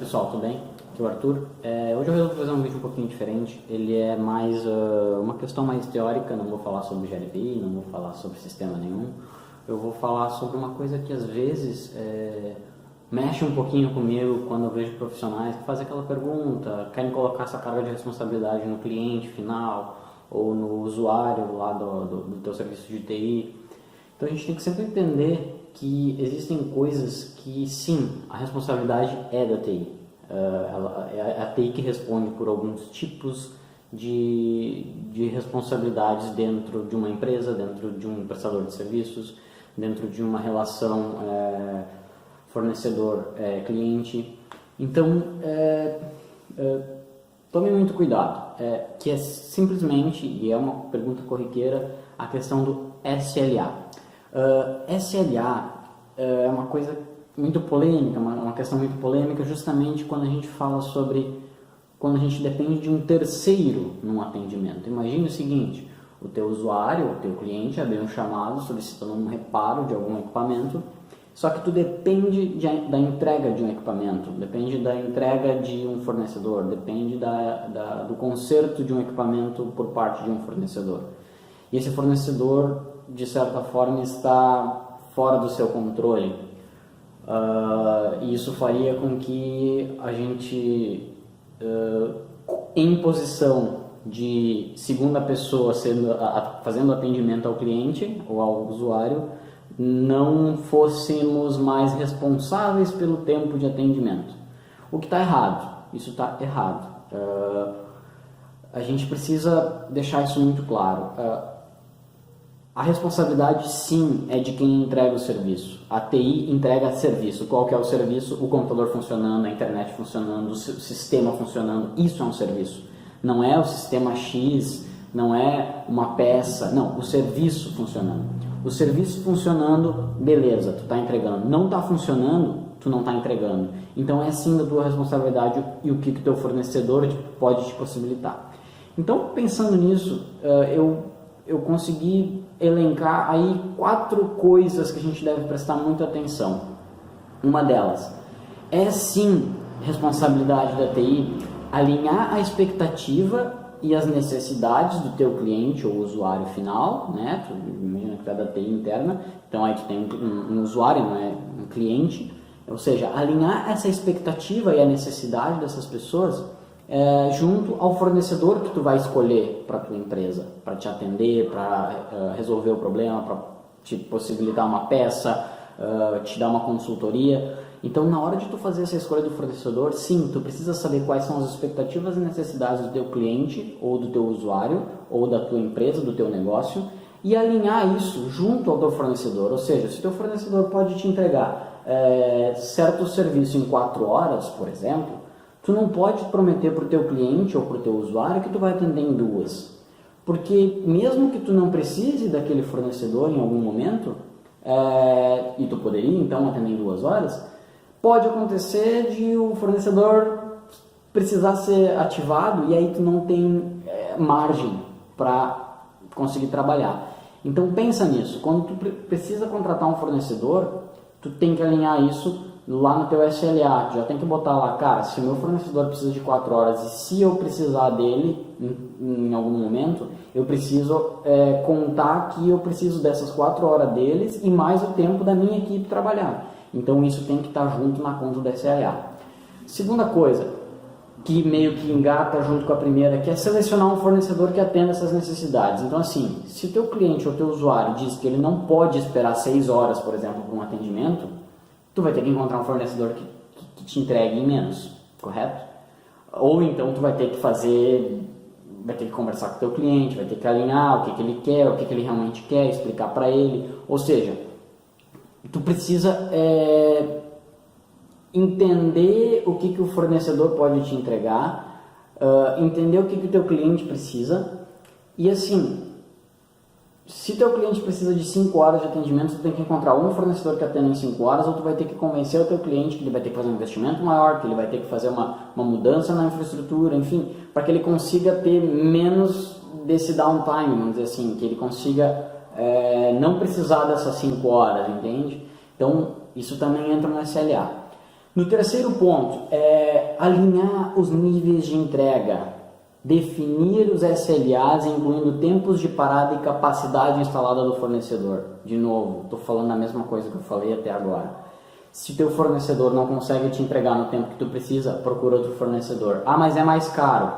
pessoal, tudo bem? Aqui é o Arthur. Hoje eu resolvi fazer um vídeo um pouquinho diferente. Ele é mais uma questão mais teórica, não vou falar sobre GLPI, não vou falar sobre sistema nenhum. Eu vou falar sobre uma coisa que às vezes mexe um pouquinho comigo quando eu vejo profissionais que fazem aquela pergunta, querem colocar essa carga de responsabilidade no cliente final ou no usuário lá do teu serviço de TI. Então a gente tem que sempre entender que existem coisas que sim, a responsabilidade é da TI. É a TI que responde por alguns tipos de responsabilidades dentro de uma empresa, dentro de um prestador de serviços, dentro de uma relação fornecedor-cliente. Então, tome muito cuidado, que é simplesmente, e é uma pergunta corriqueira, a questão do SLA. SLA é uma coisa muito polêmica, uma questão muito polêmica justamente quando a gente fala sobre, quando a gente depende de um terceiro num atendimento. Imagine o seguinte, o teu usuário, o teu cliente é bem um chamado solicitando um reparo de algum equipamento, só que tu depende da entrega de um equipamento, depende da entrega de um fornecedor, depende do conserto de um equipamento por parte de um fornecedor. E esse fornecedor, de certa forma, está fora do seu controle. E isso faria com que a gente, em posição de segunda pessoa fazendo atendimento ao cliente ou ao usuário, não fôssemos mais responsáveis pelo tempo de atendimento. O que está errado, isso está errado. A gente precisa deixar isso muito claro. A responsabilidade sim é de quem entrega o serviço. A TI entrega serviço. Qual que é o serviço? O computador funcionando, a internet funcionando, o sistema funcionando. Isso é um serviço. Não é o sistema X, não é uma peça. Não, o serviço funcionando. O serviço funcionando, beleza, tu está entregando. Não está funcionando, tu não está entregando. Então é sim da tua responsabilidade e o que o teu fornecedor pode te possibilitar. Então, pensando nisso, eu consegui elencar aí 4 coisas que a gente deve prestar muita atenção. Uma delas é sim responsabilidade da TI alinhar a expectativa e as necessidades do teu cliente ou usuário final, né? Tu imagina que tu é da TI interna, então aí tu tem um usuário, não é um cliente, ou seja, alinhar essa expectativa e a necessidade dessas pessoas junto ao fornecedor que tu vai escolher para tua empresa, para te atender, para resolver o problema, para te possibilitar uma peça, te dar uma consultoria. Então, na hora de tu fazer essa escolha do fornecedor, sim, tu precisa saber quais são as expectativas e necessidades do teu cliente, ou do teu usuário, ou da tua empresa, do teu negócio, e alinhar isso junto ao teu fornecedor. Ou seja, se o teu fornecedor pode te entregar certo serviço em 4 horas, por exemplo, tu não pode prometer para o teu cliente ou para o teu usuário que tu vai atender em 2. Porque mesmo que tu não precise daquele fornecedor em algum momento, e tu poderia então atender em 2 horas, pode acontecer de o fornecedor precisar ser ativado e aí tu não tem margem para conseguir trabalhar. Então pensa nisso, quando tu precisa contratar um fornecedor, tu tem que alinhar isso lá no teu SLA, já tem que botar lá, cara, se o meu fornecedor precisa de 4 horas e se eu precisar dele em algum momento, eu preciso contar que eu preciso dessas 4 horas deles e mais o tempo da minha equipe trabalhar. Então isso tem que estar junto na conta do SLA. Segunda coisa, que meio que engata junto com a primeira, que é selecionar um fornecedor que atenda essas necessidades. Então assim, se o teu cliente ou teu usuário diz que ele não pode esperar 6 horas, por exemplo, para um atendimento, tu vai ter que encontrar um fornecedor que te entregue em menos, correto? Ou então tu vai ter que conversar com o teu cliente, vai ter que alinhar o que ele quer, o que ele realmente quer, explicar para ele. Ou seja, tu precisa entender o que o fornecedor pode te entregar, entender o que o teu cliente precisa e assim, se teu cliente precisa de 5 horas de atendimento, tu tem que encontrar um fornecedor que atenda em 5 horas, ou tu vai ter que convencer o teu cliente que ele vai ter que fazer um investimento maior, que ele vai ter que fazer uma mudança na infraestrutura, enfim, para que ele consiga ter menos desse downtime, vamos dizer assim, que ele consiga não precisar dessas 5 horas, entende? Então, isso também entra no SLA. No terceiro ponto, é alinhar os níveis de entrega, definir os SLAs, incluindo tempos de parada e capacidade instalada do fornecedor. De novo, estou falando a mesma coisa que eu falei até agora. Se o teu fornecedor não consegue te entregar no tempo que tu precisa, procura outro fornecedor. Ah, mas é mais caro.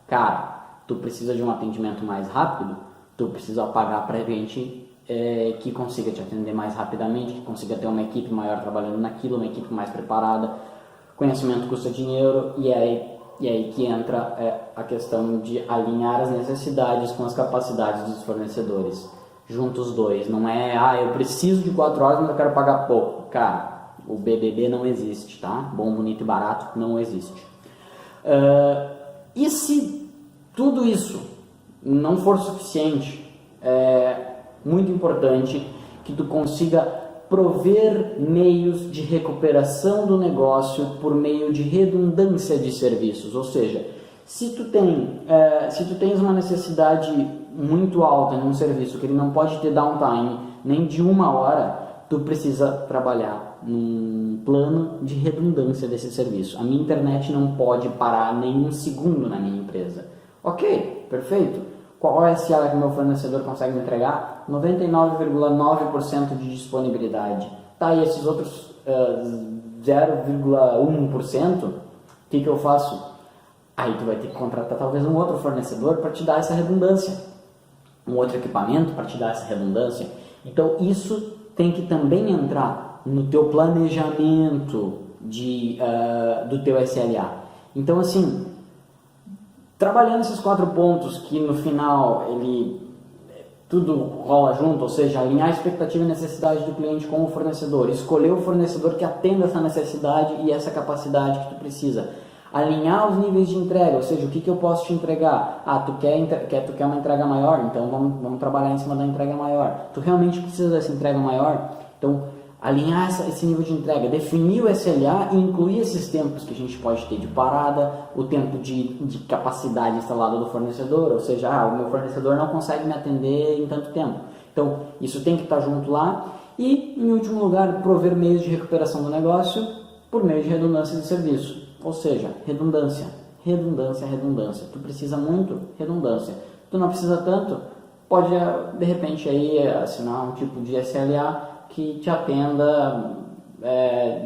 Cara, tu precisa de um atendimento mais rápido, tu precisa pagar para gente que consiga te atender mais rapidamente, que consiga ter uma equipe maior trabalhando naquilo, uma equipe mais preparada. Conhecimento custa dinheiro e aí que entra a questão de alinhar as necessidades com as capacidades dos fornecedores. Juntos os dois. Não é, eu preciso de 4 horas, mas eu quero pagar pouco. Cara, o BBB não existe, tá? Bom, bonito e barato não existe. E se tudo isso não for suficiente, muito importante que tu consiga prover meios de recuperação do negócio por meio de redundância de serviços, ou seja, se tu tens uma necessidade muito alta em um serviço que ele não pode ter downtime nem de 1 hora, tu precisa trabalhar num plano de redundância desse serviço. A minha internet não pode parar nem um segundo na minha empresa. Ok, perfeito. Qual é a SLA que meu fornecedor consegue me entregar? 99,9% de disponibilidade. Tá, e esses outros 0,1%, o que eu faço? Aí tu vai ter que contratar talvez um outro fornecedor para te dar essa redundância. Um outro equipamento para te dar essa redundância. Então isso tem que também entrar no teu planejamento do teu SLA. Então assim, trabalhando esses 4 pontos que no final tudo rola junto, ou seja, alinhar a expectativa e necessidade do cliente com o fornecedor, escolher o fornecedor que atenda essa necessidade e essa capacidade que tu precisa, alinhar os níveis de entrega, ou seja, o que eu posso te entregar? Tu quer uma entrega maior? Então vamos trabalhar em cima da entrega maior. Tu realmente precisa dessa entrega maior? Então alinhar esse nível de entrega, definir o SLA e incluir esses tempos que a gente pode ter de parada, o tempo de capacidade instalada do fornecedor, ou seja, o meu fornecedor não consegue me atender em tanto tempo. Então, isso tem que estar junto lá. E, em último lugar, prover meios de recuperação do negócio por meio de redundância de serviço. Ou seja, redundância. Tu precisa muito? Redundância. Tu não precisa tanto? Pode, de repente, aí assinar um tipo de SLA que te atenda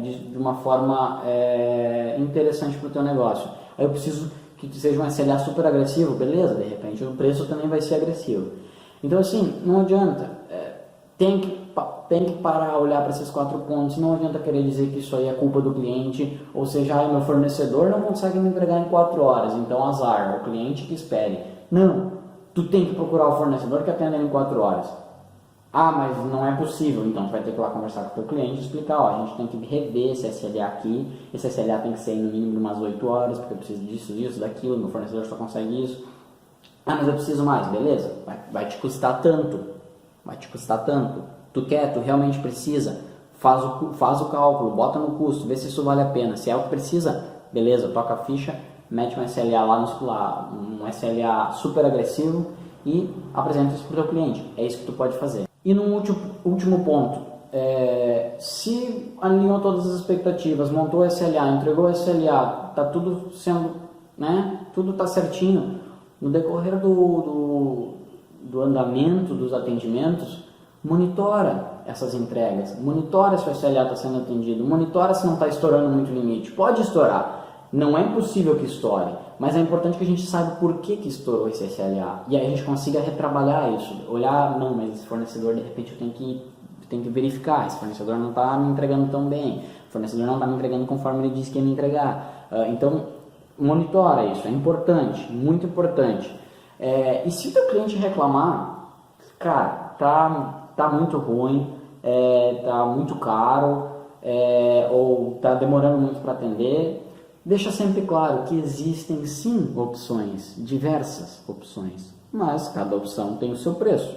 de uma forma interessante para o teu negócio. Aí eu preciso que seja um SLA super agressivo, beleza? De repente o preço também vai ser agressivo. Então assim, não adianta, tem que parar, olhar para esses 4 pontos, não adianta querer dizer que isso aí é culpa do cliente, ou seja, meu fornecedor não consegue me entregar em 4 horas, então azar, o cliente que espere. Não, tu tem que procurar o fornecedor que atenda em 4 horas. Mas não é possível, então tu vai ter que ir lá conversar com o teu cliente e explicar, a gente tem que rever esse SLA aqui, esse SLA tem que ser no mínimo de umas 8 horas, porque eu preciso disso, daquilo, meu fornecedor só consegue isso. Mas eu preciso mais, beleza? Vai te custar tanto, tu realmente precisa, faz o cálculo, bota no custo, vê se isso vale a pena, se é o que precisa, beleza, toca a ficha, mete um SLA um SLA super agressivo e apresenta isso para o teu cliente, é isso que tu pode fazer. E no último ponto, se alinhou todas as expectativas, montou o SLA, entregou o SLA, está tudo sendo, tudo está certinho, no decorrer do andamento dos atendimentos, monitora essas entregas, monitora se o SLA está sendo atendido, monitora se não está estourando muito o limite, pode estourar. Não é impossível que estoure, mas é importante que a gente saiba por que estourou esse SLA e aí a gente consiga retrabalhar isso, olhar, não, mas esse fornecedor de repente eu tenho que verificar, esse fornecedor não está me entregando tão bem, o fornecedor não está me entregando conforme ele disse que ia me entregar, então monitora isso, é importante, muito importante. E se o teu cliente reclamar, cara, tá muito ruim, tá muito caro, ou tá demorando muito para atender, deixa sempre claro que existem sim opções, diversas opções, mas cada opção tem o seu preço.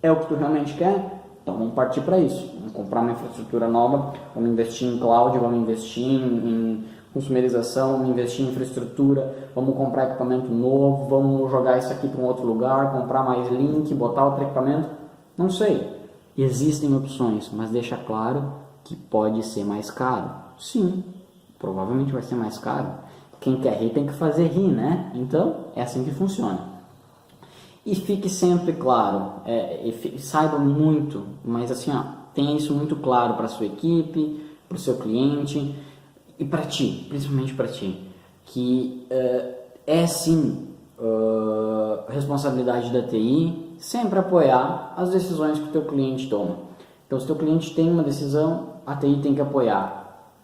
É o que tu realmente quer? Então vamos partir para isso. Vamos comprar uma infraestrutura nova, vamos investir em cloud, vamos investir em consumerização, vamos investir em infraestrutura, vamos comprar equipamento novo, vamos jogar isso aqui para um outro lugar, comprar mais link, botar outro equipamento. Não sei. Existem opções, mas deixa claro que pode ser mais caro. Sim. provavelmente vai ser mais caro. Quem quer rir tem que fazer rir, né? Então, é assim que funciona. E fique sempre claro, saiba muito, mas assim, ó, tenha isso muito claro para a sua equipe, para o seu cliente e para ti, principalmente para ti, que é sim responsabilidade da TI sempre apoiar as decisões que o teu cliente toma. Então, se o teu cliente tem uma decisão, a TI tem que apoiar.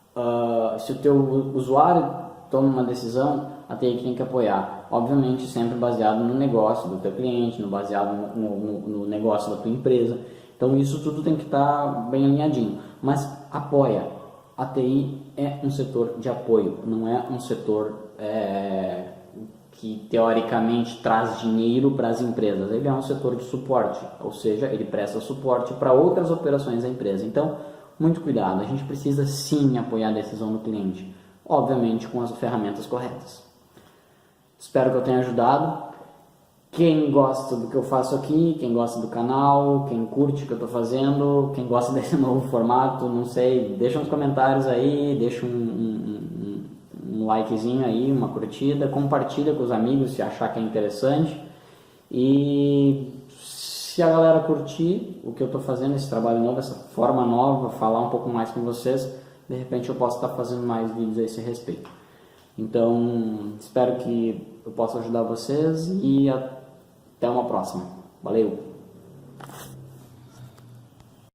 Se o teu usuário toma uma decisão, a TI tem que apoiar. Obviamente, sempre baseado no negócio do teu cliente, baseado no negócio da tua empresa. Então, isso tudo tem que estar bem alinhadinho. Mas apoia. A TI é um setor de apoio, não é um setor que teoricamente traz dinheiro para as empresas. Ele é um setor de suporte, ou seja, ele presta suporte para outras operações da empresa. Então, muito cuidado, a gente precisa sim apoiar a decisão do cliente, obviamente com as ferramentas corretas. Espero que eu tenha ajudado. Quem gosta do que eu faço aqui, quem gosta do canal, quem curte o que eu estou fazendo, quem gosta desse novo formato, não sei, deixa uns comentários aí, deixa um likezinho aí, uma curtida, compartilha com os amigos se achar que é interessante. E se a galera curtir o que eu estou fazendo, esse trabalho novo, essa forma nova, falar um pouco mais com vocês, de repente eu posso estar fazendo mais vídeos a esse respeito. Então, espero que eu possa ajudar vocês e até uma próxima. Valeu!